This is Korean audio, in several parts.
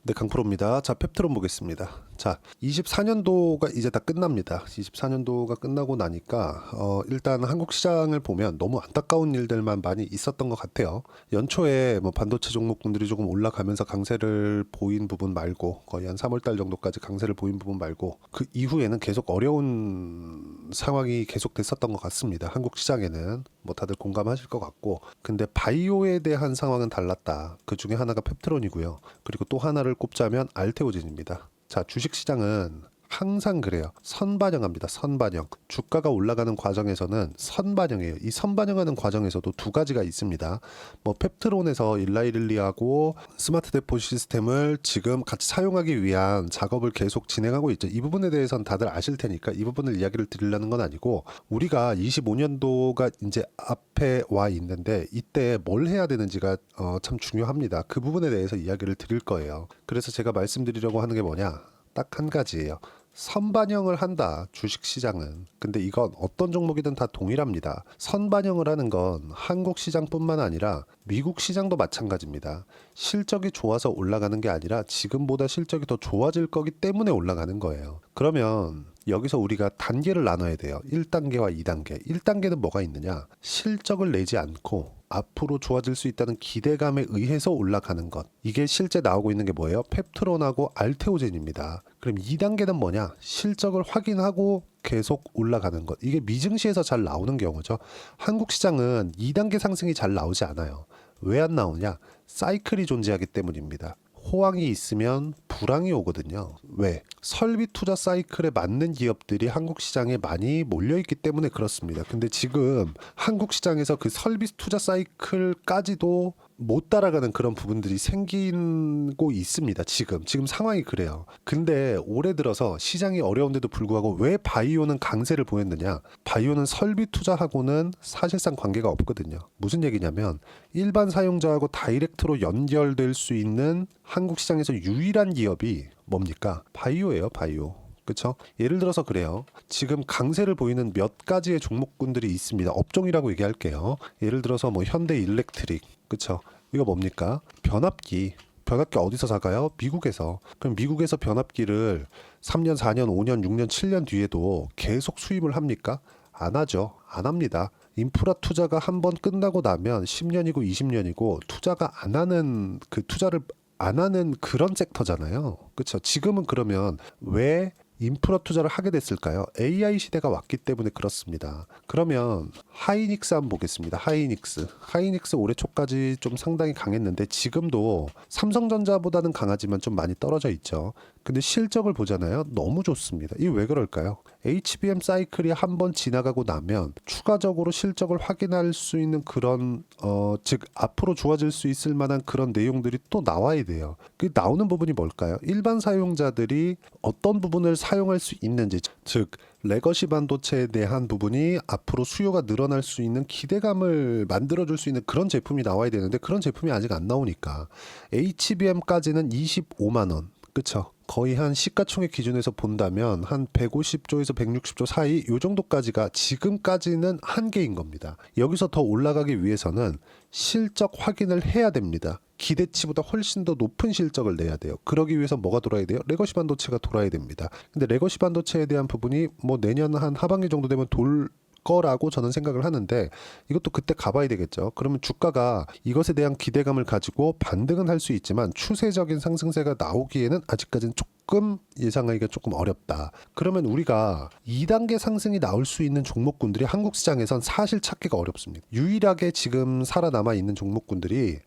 네, 강프로입니다. 자, 펩트론 보겠습니다. 자, 24년도가 이제 다 끝납니다. 24년도가 끝나고 나니까 일단 한국 시장을 보면 너무 안타까운 일들만 많이 있었던 것 같아요. 연초에 뭐 반도체 종목군들이 조금 올라가면서 강세를 보인 부분 말고 거의 한 3월달 정도까지 강세를 보인 부분 말고 그 이후에는 계속 어려운 상황이 계속됐었던 것 같습니다. 한국 시장에는 뭐 다들 공감하실 것 같고, 근데 바이오에 대한 상황은 달랐다. 그 중에 하나가 펩트론이고요. 그리고 또 하나를 꼽자면 알테오젠입니다. 자, 주식시장은 항상 그래요. 선반영합니다. 선반영. 주가가 올라가는 과정에서는 선반영이에요. 이 선반영하는 과정에서도 두 가지가 있습니다. 뭐 펩트론에서 일라이릴리하고 스마트 데포 시스템을 지금 같이 사용하기 위한 작업을 계속 진행하고 있죠. 이 부분에 대해서는 다들 아실 테니까 이 부분을 이야기를 드리려는 건 아니고, 우리가 25년도가 이제 앞에 와 있는데 이때 뭘 해야 되는지가 참 중요합니다. 그 부분에 대해서 이야기를 드릴 거예요. 그래서 제가 말씀드리려고 하는 게 뭐냐? 딱 한 가지예요. 선반영을 한다, 주식시장은. 근데 이건 어떤 종목이든 다 동일합니다. 선반영을 하는 건 한국 시장뿐만 아니라 미국 시장도 마찬가지입니다. 실적이 좋아서 올라가는 게 아니라 지금보다 실적이 더 좋아질 거기 때문에 올라가는 거예요. 그러면 여기서 우리가 단계를 나눠야 돼요. 1단계와 2단계. 1단계는 뭐가 있느냐? 실적을 내지 않고 앞으로 좋아질 수 있다는 기대감에 의해서 올라가는 것. 이게 실제 나오고 있는 게 뭐예요? 펩트론하고 알테오젠입니다. 그럼 2단계는 뭐냐? 실적을 확인하고 계속 올라가는 것. 이게 미증시에서 잘 나오는 경우죠. 한국 시장은 2단계 상승이 잘 나오지 않아요. 왜 안 나오냐? 사이클이 존재하기 때문입니다. 호황이 있으면 불황이 오거든요. 왜? 설비 투자 사이클에 맞는 기업들이 한국 시장에 많이 몰려있기 때문에 그렇습니다. 근데 지금 한국 시장에서 그 설비 투자 사이클까지도 못 따라가는 그런 부분들이 생기고 있습니다. 지금 상황이 그래요. 근데 올해 들어서 시장이 어려운데도 불구하고 왜 바이오는 강세를 보였느냐? 바이오는 설비 투자하고는 사실상 관계가 없거든요. 무슨 얘기냐면 일반 사용자하고 다이렉트로 연결될 수 있는 한국 시장에서 유일한 기업이 뭡니까? 바이오예요, 바이오. 그렇죠? 예를 들어서 그래요. 지금 강세를 보이는 몇 가지의 종목군들이 있습니다. 업종이라고 얘기할게요. 예를 들어서 뭐 현대 일렉트릭, 그렇죠? 이거 뭡니까? 변압기. 변압기 어디서 사가요? 미국에서. 그럼 미국에서 변압기를 3년, 4년, 5년, 6년, 7년 뒤에도 계속 수입을 합니까? 안 하죠. 안 합니다. 인프라 투자가 한 번 끝나고 나면 10년이고 20년이고 투자가 안 하는, 그 투자를 안 하는 그런 섹터잖아요. 그렇죠? 지금은 그러면 왜 인프라 투자를 하게 됐을까요? AI 시대가 왔기 때문에 그렇습니다. 그러면 하이닉스 한번 보겠습니다. 하이닉스 올해 초까지 좀 상당히 강했는데 지금도 삼성전자보다는 강하지만 좀 많이 떨어져 있죠. 근데 실적을 보잖아요. 너무 좋습니다. 이게 왜 그럴까요? HBM 사이클이 한번 지나가고 나면 추가적으로 실적을 확인할 수 있는 그런 즉 앞으로 좋아질 수 있을 만한 그런 내용들이 또 나와야 돼요. 그 나오는 부분이 뭘까요? 일반 사용자들이 어떤 부분을 사용할 수 있는지, 즉 레거시 반도체에 대한 부분이 앞으로 수요가 늘어날 수 있는 기대감을 만들어줄 수 있는 그런 제품이 나와야 되는데 그런 제품이 아직 안 나오니까 HBM까지는 25만 원. 그쵸? 거의 한 시가총액 기준에서 본다면 한 150조에서 160조 사이 요 정도까지가 지금까지는 한계인 겁니다. 여기서 더 올라가기 위해서는 실적 확인을 해야 됩니다. 기대치보다 훨씬 더 높은 실적을 내야 돼요. 그러기 위해서 뭐가 돌아야 돼요? 레거시 반도체가 돌아야 됩니다. 근데 레거시 반도체에 대한 부분이 뭐 내년 한 하반기 정도 되면 돌 거라고 저는 생각을 하는데 이것도 그때 가봐야 되겠죠. 그러면 주가가 이것에 대한 기대감을 가지고 반등은 할 수 있지만 추세적인 상승세가 나오기에는 아직까지는 조금 예상하기가 조금 어렵다. 그러면 우리가 2단계 상승이 나올 수 있는 종목군들이 한국 시장에선 사실 찾기가 어렵습니다. 유일하게 지금 살아남아 있는 종목군들이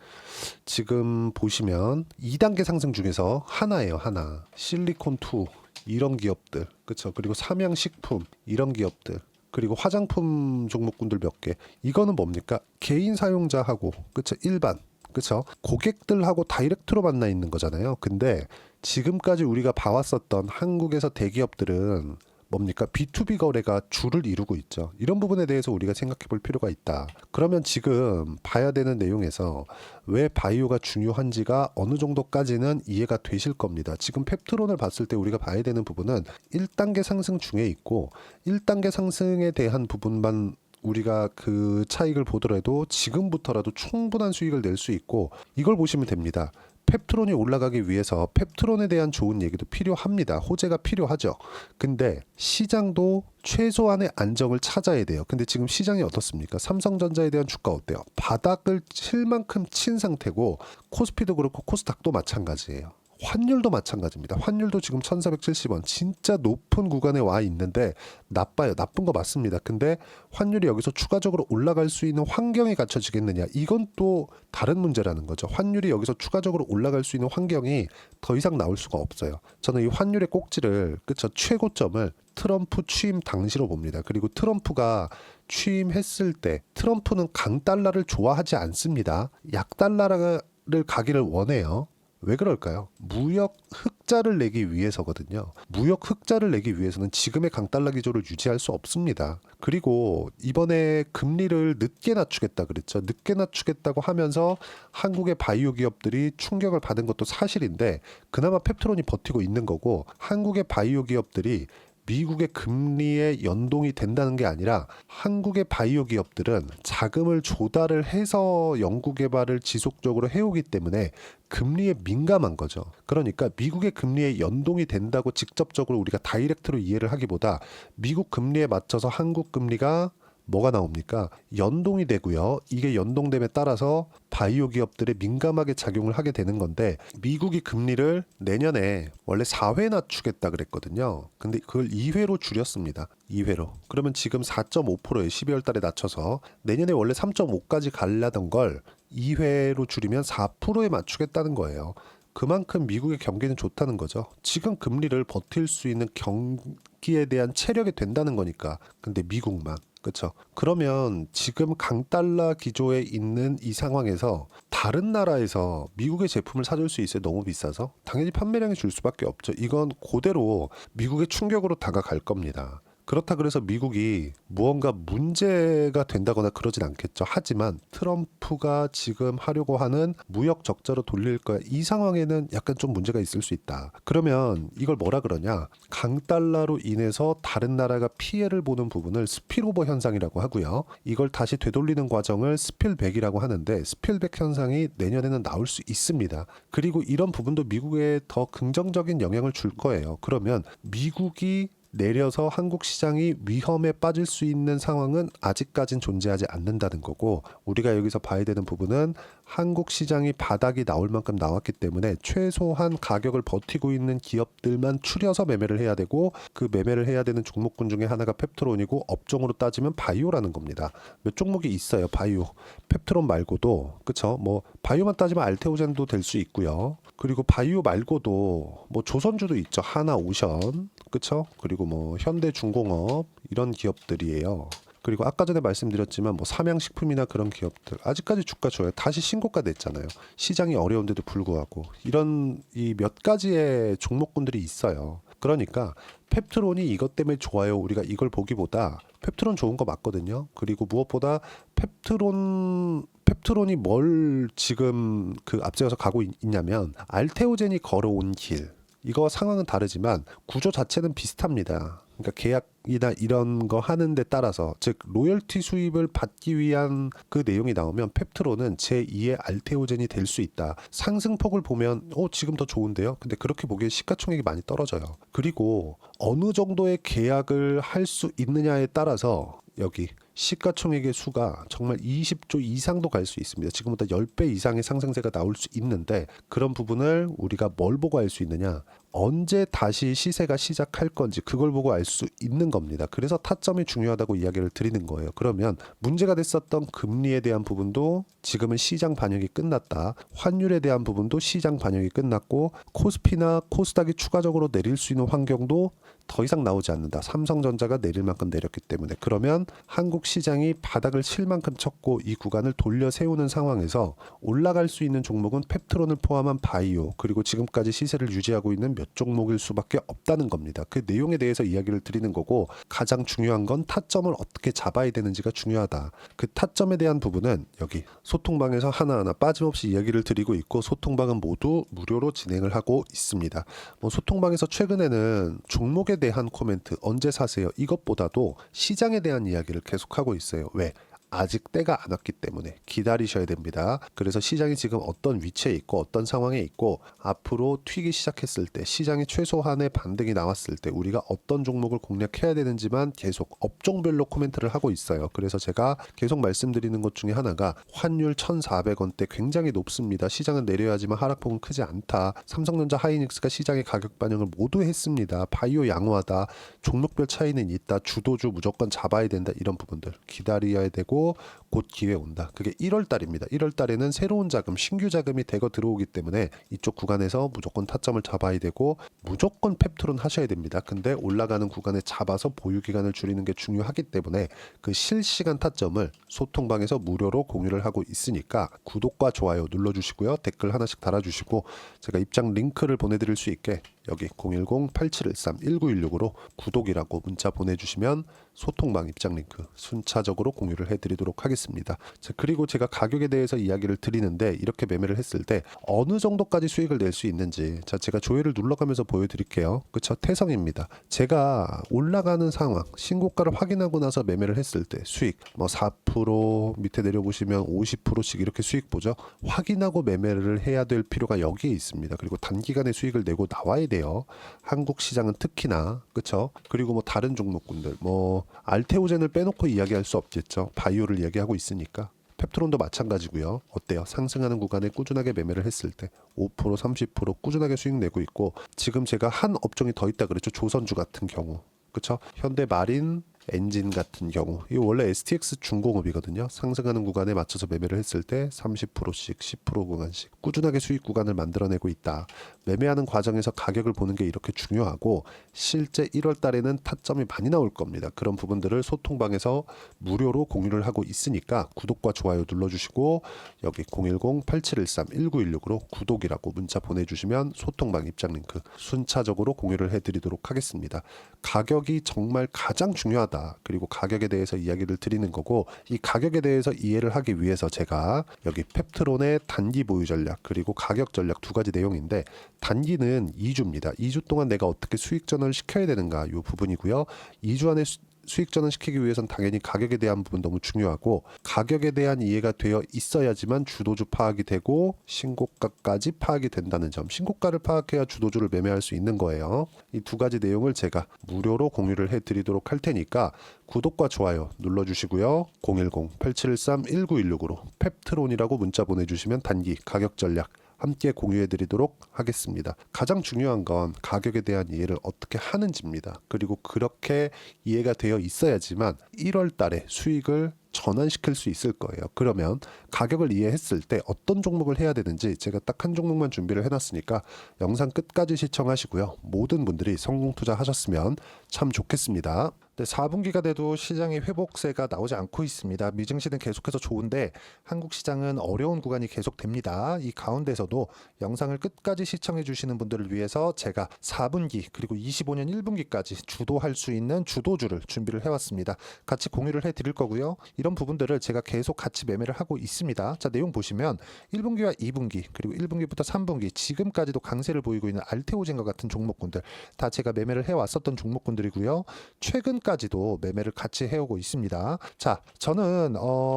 지금 보시면 2단계 상승 중에서 하나예요. 하나. 실리콘2 이런 기업들, 그렇죠? 그리고 삼양식품 이런 기업들, 그리고 화장품 종목군들 몇 개. 이거는 뭡니까? 개인 사용자하고, 그쵸? 일반, 그쵸? 고객들하고 다이렉트로 만나 있는 거잖아요. 근데 지금까지 우리가 봐왔었던 한국에서 대기업들은 뭡니까? B2B 거래가 주를 이루고 있죠. 이런 부분에 대해서 우리가 생각해 볼 필요가 있다. 그러면 지금 봐야 되는 내용에서 왜 바이오가 중요한지가 어느 정도까지는 이해가 되실 겁니다. 지금 펩트론을 봤을 때 우리가 봐야 되는 부분은 1단계 상승 중에 있고 1단계 상승에 대한 부분만 우리가 그 차익을 보더라도 지금부터라도 충분한 수익을 낼 수 있고, 이걸 보시면 됩니다. 펩트론이 올라가기 위해서 펩트론에 대한 좋은 얘기도 필요합니다. 호재가 필요하죠. 근데 시장도 최소한의 안정을 찾아야 돼요. 근데 지금 시장이 어떻습니까? 삼성전자에 대한 주가 어때요? 바닥을 칠 만큼 친 상태고 코스피도 그렇고 코스닥도 마찬가지예요. 환율도 마찬가지입니다. 환율도 지금 1470원 진짜 높은 구간에 와 있는데 나빠요. 나쁜 거 맞습니다. 근데 환율이 여기서 추가적으로 올라갈 수 있는 환경이 갖춰지겠느냐, 이건 또 다른 문제라는 거죠. 환율이 여기서 추가적으로 올라갈 수 있는 환경이 더 이상 나올 수가 없어요. 저는 이 환율의 꼭지를, 그쵸, 최고점을 트럼프 취임 당시로 봅니다. 그리고 트럼프가 취임했을 때 트럼프는 강달러를 좋아하지 않습니다. 약달러를 가기를 원해요. 왜 그럴까요? 무역 흑자를 내기 위해서거든요. 무역 흑자를 내기 위해서는 지금의 강달러 기조를 유지할 수 없습니다. 그리고 이번에 금리를 늦게 낮추겠다 그랬죠. 늦게 낮추겠다고 하면서 한국의 바이오 기업들이 충격을 받은 것도 사실인데 그나마 펩트론이 버티고 있는 거고, 한국의 바이오 기업들이 미국의 금리에 연동이 된다는 게 아니라 한국의 바이오 기업들은 자금을 조달을 해서 연구개발을 지속적으로 해오기 때문에 금리에 민감한 거죠. 그러니까 미국의 금리에 연동이 된다고 직접적으로 우리가 다이렉트로 이해를 하기보다 미국 금리에 맞춰서 한국 금리가 뭐가 나옵니까? 연동이 되고요. 이게 연동됨에 따라서 바이오 기업들에 민감하게 작용을 하게 되는 건데, 미국이 금리를 내년에 원래 4회 낮추겠다 그랬거든요. 근데 그걸 2회로 줄였습니다. 2회로. 그러면 지금 4.5%에 12월 달에 낮춰서 내년에 원래 3.5까지 가려던 걸 2회로 줄이면 4%에 맞추겠다는 거예요. 그만큼 미국의 경기는 좋다는 거죠. 지금 금리를 버틸 수 있는 경기에 대한 체력이 된다는 거니까. 근데 미국만. 그렇죠. 그러면 지금 강달러 기조에 있는 이 상황에서 다른 나라에서 미국의 제품을 사줄 수 있어요? 너무 비싸서? 당연히 판매량이 줄 수밖에 없죠. 이건 그대로 미국의 충격으로 다가갈 겁니다. 그렇다 그래서 미국이 무언가 문제가 된다거나 그러진 않겠죠. 하지만 트럼프가 지금 하려고 하는 무역 적자로 돌릴 거야, 이 상황에는 약간 좀 문제가 있을 수 있다. 그러면 이걸 뭐라 그러냐, 강달러로 인해서 다른 나라가 피해를 보는 부분을 스필오버 현상이라고 하고요. 이걸 다시 되돌리는 과정을 스필백이라고 하는데, 스필백 현상이 내년에는 나올 수 있습니다. 그리고 이런 부분도 미국에 더 긍정적인 영향을 줄 거예요. 그러면 미국이 내려서 한국 시장이 위험에 빠질 수 있는 상황은 아직까진 존재하지 않는다는 거고, 우리가 여기서 봐야 되는 부분은 한국 시장이 바닥이 나올 만큼 나왔기 때문에 최소한 가격을 버티고 있는 기업들만 추려서 매매를 해야 되고, 그 매매를 해야 되는 종목군 중에 하나가 펩트론이고, 업종으로 따지면 바이오라는 겁니다. 몇 종목이 있어요. 바이오. 펩트론 말고도, 그쵸, 뭐 바이오만 따지면 알테오젠도 될 수 있고요. 그리고 바이오 말고도 뭐 조선주도 있죠. 하나오션, 그쵸? 그리고 뭐 현대중공업, 이런 기업들이에요. 그리고 아까 전에 말씀드렸지만 뭐 삼양식품이나 그런 기업들 아직까지 주가 좋아요. 다시 신고가 냈잖아요. 시장이 어려운데도 불구하고 이런 이 몇 가지의 종목군들이 있어요. 그러니까 펩트론이 이것 때문에 좋아요, 우리가 이걸 보기보다 펩트론 좋은 거 맞거든요. 그리고 무엇보다 펩트론이 뭘 지금 그 앞세워서 가고 있냐면, 알테오젠이 걸어온 길, 이거 상황은 다르지만 구조 자체는 비슷합니다. 그러니까 계약이나 이런 거 하는 데 따라서, 즉 로열티 수입을 받기 위한 그 내용이 나오면 펩트론은 제2의 알테오젠이 될 수 있다. 상승폭을 보면 지금 더 좋은데요. 근데 그렇게 보기에 시가총액이 많이 떨어져요. 그리고 어느 정도의 계약을 할 수 있느냐에 따라서 여기 시가총액의 수가 정말 20조 이상도 갈 수 있습니다. 지금보다 10배 이상의 상승세가 나올 수 있는데, 그런 부분을 우리가 뭘 보고 알 수 있느냐, 언제 다시 시세가 시작할 건지 그걸 보고 알 수 있는 겁니다. 그래서 타점이 중요하다고 이야기를 드리는 거예요. 그러면 문제가 됐었던 금리에 대한 부분도 지금은 시장 반영이 끝났다. 환율에 대한 부분도 시장 반영이 끝났고, 코스피나 코스닥이 추가적으로 내릴 수 있는 환경도 더 이상 나오지 않는다. 삼성전자가 내릴 만큼 내렸기 때문에. 그러면 한국 시장이 바닥을 칠 만큼 쳤고 이 구간을 돌려 세우는 상황에서 올라갈 수 있는 종목은 펩트론을 포함한 바이오, 그리고 지금까지 시세를 유지하고 있는 몇 종목일 수밖에 없다는 겁니다. 그 내용에 대해서 이야기를 드리는 거고, 가장 중요한 건 타점을 어떻게 잡아야 되는지가 중요하다. 그 타점에 대한 부분은 여기 소통방에서 하나하나 빠짐없이 이야기를 드리고 있고, 소통방은 모두 무료로 진행을 하고 있습니다. 뭐 소통방에서 최근에는 종목에 대한 코멘트, 언제 사세요, 이것보다도 시장에 대한 이야기를 계속하고 있어요. 왜? 아직 때가 안 왔기 때문에 기다리셔야 됩니다. 그래서 시장이 지금 어떤 위치에 있고 어떤 상황에 있고 앞으로 튀기 시작했을 때 시장이 최소한의 반등이 나왔을 때 우리가 어떤 종목을 공략해야 되는지만 계속 업종별로 코멘트를 하고 있어요. 그래서 제가 계속 말씀드리는 것 중에 하나가 환율 1,400원대 굉장히 높습니다. 시장은 내려야지만 하락폭은 크지 않다. 삼성전자 하이닉스가 시장의 가격 반영을 모두 했습니다. 바이오 양호하다. 종목별 차이는 있다. 주도주 무조건 잡아야 된다. 이런 부분들 기다려야 되고 곧 기회 온다. 그게 1월 달입니다. 1월 달에는 새로운 자금, 신규 자금이 대거 들어오기 때문에 이쪽 구간에서 무조건 타점을 잡아야 되고 무조건 펩트론 하셔야 됩니다. 근데 올라가는 구간에 잡아서 보유 기간을 줄이는 게 중요하기 때문에 그 실시간 타점을 소통방에서 무료로 공유를 하고 있으니까 구독과 좋아요 눌러주시고요. 댓글 하나씩 달아주시고 제가 입장 링크를 보내드릴 수 있게 여기 010-8713-1916으로 구독이라고 문자 보내주시면 소통방 입장 링크 순차적으로 공유를 해드리도록 하겠습니다. 자, 그리고 제가 가격에 대해서 이야기를 드리는데 이렇게 매매를 했을 때 어느 정도까지 수익을 낼 수 있는지 자 제가 조회를 눌러가면서 보여드릴게요. 그쵸? 태성입니다. 제가 올라가는 상황 신고가를 확인하고 나서 매매를 했을 때 수익 뭐 4% 밑에 내려보시면 50%씩 이렇게 수익 보죠. 확인하고 매매를 해야 될 필요가 여기에 있습니다. 그리고 단기간에 수익을 내고 나와야 돼요. 한국 시장은 특히나 그쵸? 그리고 뭐 다른 종목군들 뭐 알테오젠을 빼놓고 이야기할 수 없겠죠. 바이오를 이야기하고 있으니까. 펩트론도 마찬가지고요. 어때요? 상승하는 구간에 꾸준하게 매매를 했을 때 5% 30% 꾸준하게 수익 내고 있고 지금 제가 한 업종이 더 있다 그랬죠. 조선주 같은 경우. 그쵸? 현대마린 엔진 같은 경우 이 원래 STX 중공업이거든요. 상승하는 구간에 맞춰서 매매를 했을 때 30%씩 10% 구간씩 꾸준하게 수익 구간을 만들어내고 있다. 매매하는 과정에서 가격을 보는 게 이렇게 중요하고 실제 1월 달에는 타점이 많이 나올 겁니다. 그런 부분들을 소통방에서 무료로 공유를 하고 있으니까 구독과 좋아요 눌러주시고 여기 010-8713-1916으로 구독이라고 문자 보내주시면 소통방 입장 링크 순차적으로 공유를 해드리도록 하겠습니다. 가격이 정말 가장 중요하다. 그리고 가격에 대해서 이야기를 드리는 거고 이 가격에 대해서 이해를 하기 위해서 제가 여기 펩트론의 단기 보유 전략 그리고 가격 전략 두 가지 내용인데 단기는 2주입니다. 2주 동안 내가 어떻게 수익 전환을 시켜야 되는가 이 부분이고요. 2주 안에 수익 전환 시키기 위해서는 당연히 가격에 대한 부분 너무 중요하고 가격에 대한 이해가 되어 있어야지만 주도주 파악이 되고 신고가까지 파악이 된다는 점 신고가를 파악해야 주도주를 매매할 수 있는 거예요. 이 두 가지 내용을 제가 무료로 공유를 해드리도록 할 테니까 구독과 좋아요 눌러주시고요. 010-8713-1916으로 펩트론이라고 문자 보내주시면 단기 가격 전략 함께 공유해드리도록 하겠습니다. 가장 중요한 건 가격에 대한 이해를 어떻게 하는지입니다. 그리고 그렇게 이해가 되어 있어야지만 1월 달에 수익을 전환시킬 수 있을 거예요. 그러면 가격을 이해했을 때 어떤 종목을 해야 되는지 제가 딱 한 종목만 준비를 해놨으니까 영상 끝까지 시청하시고요. 모든 분들이 성공 투자하셨으면 참 좋겠습니다. 네, 4분기가 돼도 시장의 회복세가 나오지 않고 있습니다. 미증시는 계속해서 좋은데 한국 시장은 어려운 구간이 계속됩니다. 이 가운데서도 영상을 끝까지 시청해 주시는 분들을 위해서 제가 4분기 그리고 25년 1분기까지 주도할 수 있는 주도주를 준비를 해왔습니다. 같이 공유를 해드릴 거고요. 이런 부분들을 제가 계속 같이 매매를 하고 있습니다. 자, 내용 보시면 1분기와 2분기 그리고 1분기부터 3분기 지금까지도 강세를 보이고 있는 알테오젠과 같은 종목군들 다 제가 매매를 해왔었던 종목군들이고요. 최근까지도 매매를 같이 해오고 있습니다. 자, 저는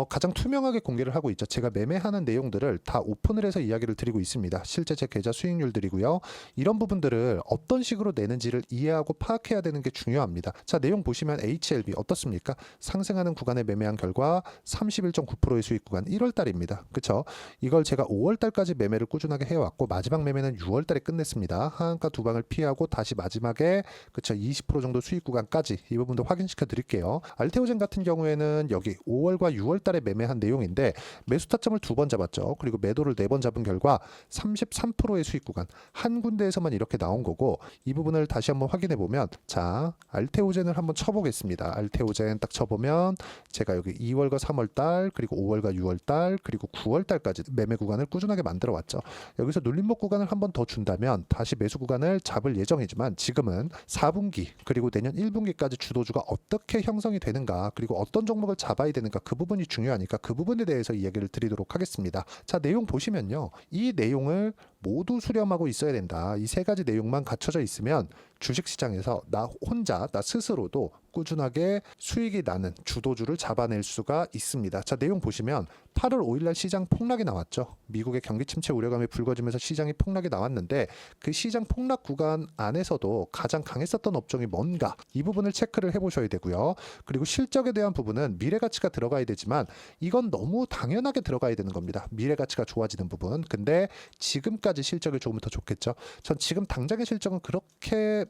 가장 투명하게 공개를 하고 있죠. 제가 매매하는 내용들을 다 오픈을 해서 이야기를 드리고 있습니다. 실제 제 계좌 수익률들이고요. 이런 부분들을 어떤 식으로 내는지를 이해하고 파악해야 되는 게 중요합니다. 자, 내용 보시면 HLB 어떻습니까? 상승하는 구간에 매매한 결과 31.9%의 수익 구간 1월 달입니다. 그쵸? 이걸 제가 5월 달까지 매매를 꾸준하게 해왔고 마지막 매매는 6월 달에 끝냈습니다. 하한가 두 방을 피하고 다시 마지막에 그쵸? 20% 정도 수익 구간까지 이 부분도 확인시켜 드릴게요. 알테오젠 같은 경우에는 여기 5월과 6월 달에 매매한 내용인데 매수 타점을 2번 잡았죠. 그리고 매도를 4번 잡은 결과 33%의 수익 구간 한 군데에서만 이렇게 나온 거고 이 부분을 다시 한번 확인해 보면 자, 알테오젠을 한번 쳐보겠습니다. 알테오젠 딱 쳐보면 제가 여기 2월과 3월 달 그리고 5월과 6월 달 그리고 9월 달까지 매매 구간을 꾸준하게 만들어 왔죠. 여기서 눌림목 구간을 한번 더 준다면 다시 매수 구간을 잡을 예정이지만 지금은 4분기 그리고 내년 1분기까지 주도주가 어떻게 형성이 되는가 그리고 어떤 종목을 잡아야 되는가 그 부분이 중요하니까 그 부분에 대해서 이야기를 드리도록 하겠습니다. 자, 내용 보시면요. 이 내용을 모두 수렴하고 있어야 된다. 이 세 가지 내용만 갖춰져 있으면 주식시장에서 나 혼자, 나 스스로도 꾸준하게 수익이 나는 주도주를 잡아낼 수가 있습니다. 자, 내용 보시면 8월 5일날 시장 폭락이 나왔죠. 미국의 경기 침체 우려감이 불거지면서 시장이 폭락이 나왔는데 그 시장 폭락 구간 안에서도 가장 강했었던 업종이 뭔가 이 부분을 체크를 해보셔야 되고요. 그리고 실적에 대한 부분은 미래가치가 들어가야 되지만 이건 너무 당연하게 들어가야 되는 겁니다. 미래가치가 좋아지는 부분. 근데 지금까지 실적이 조금 더 좋겠죠. 전 지금 당장의 실적은 그렇게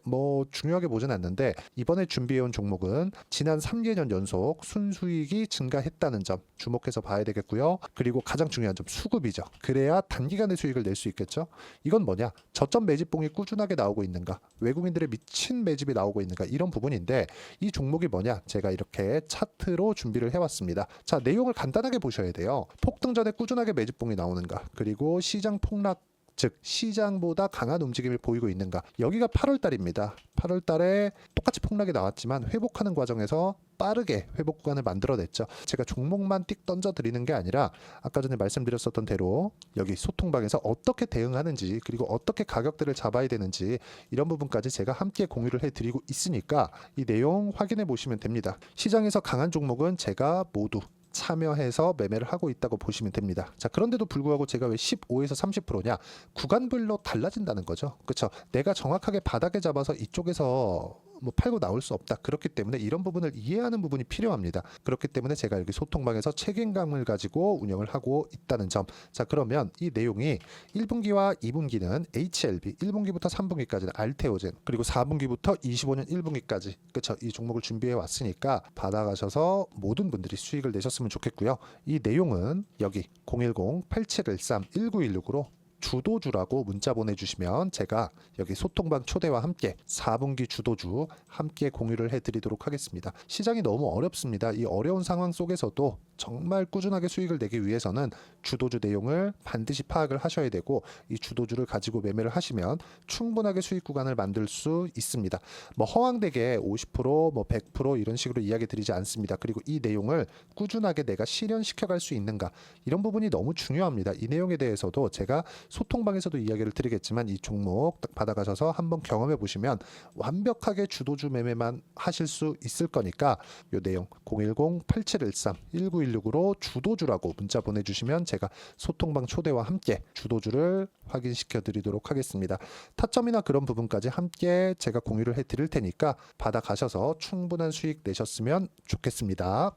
중요하게 보진 않는데 이번에 준비해온 종목은 지난 3개년 연속 순수익이 증가했다는 점 주목해서 봐야 되겠고요. 그리고 가장 중요한 점 수급이죠. 그래야 단기간에 수익을 낼 수 있겠죠. 이건 뭐냐? 저점 매집봉이 꾸준하게 나오고 있는가? 외국인들의 미친 매집이 나오고 있는가? 이런 부분인데 이 종목이 뭐냐? 제가 이렇게 차트로 준비를 해왔습니다. 자, 내용을 간단하게 보셔야 돼요. 폭등 전에 꾸준하게 매집봉이 나오는가? 그리고 시장 폭락 즉 시장보다 강한 움직임을 보이고 있는가. 여기가 8월 달입니다. 8월 달에 똑같이 폭락이 나왔지만 회복하는 과정에서 빠르게 회복 구간을 만들어냈죠. 제가 종목만 띡 던져 드리는 게 아니라 아까 전에 말씀드렸었던 대로 여기 소통방에서 어떻게 대응하는지 그리고 어떻게 가격대를 잡아야 되는지 이런 부분까지 제가 함께 공유를 해드리고 있으니까 이 내용 확인해 보시면 됩니다. 시장에서 강한 종목은 제가 모두 참여해서 매매를 하고 있다고 보시면 됩니다. 자, 그런데도 불구하고 제가 왜 15에서 30%냐? 구간별로 달라진다는 거죠. 그렇죠? 내가 정확하게 바닥에 잡아서 이쪽에서 팔고 나올 수 없다. 그렇기 때문에 이런 부분을 이해하는 부분이 필요합니다. 그렇기 때문에 제가 여기 소통방에서 책임감을 가지고 운영을 하고 있다는 점. 자, 그러면 이 내용이 1분기와 2분기는 HLB, 1분기부터 3분기까지는 알테오젠, 그리고 4분기부터 25년 1분기까지 그렇죠? 이 종목을 준비해 왔으니까 받아가셔서 모든 분들이 수익을 내셨으면 좋겠고요. 이 내용은 여기 010-8713-1916으로 주도주라고 문자 보내주시면 제가 여기 소통방 초대와 함께 4분기 주도주 함께 공유를 해드리도록 하겠습니다. 시장이 너무 어렵습니다. 이 어려운 상황 속에서도 정말 꾸준하게 수익을 내기 위해서는 주도주 내용을 반드시 파악을 하셔야 되고 이 주도주를 가지고 매매를 하시면 충분하게 수익 구간을 만들 수 있습니다. 허황되게 50%, 100% 이런 식으로 이야기 드리지 않습니다. 그리고 이 내용을 꾸준하게 내가 실현시켜 갈 수 있는가 이런 부분이 너무 중요합니다. 이 내용에 대해서도 제가 소통방에서도 이야기를 드리겠지만 이 종목 딱 받아가셔서 한번 경험해 보시면 완벽하게 주도주 매매만 하실 수 있을 거니까 이 내용 010-8713-1916으로 주도주라고 문자 보내주시면 제가 소통방 초대와 함께 주도주를 확인시켜 드리도록 하겠습니다. 타점이나 그런 부분까지 함께 제가 공유를 해 드릴 테니까 받아가셔서 충분한 수익 내셨으면 좋겠습니다.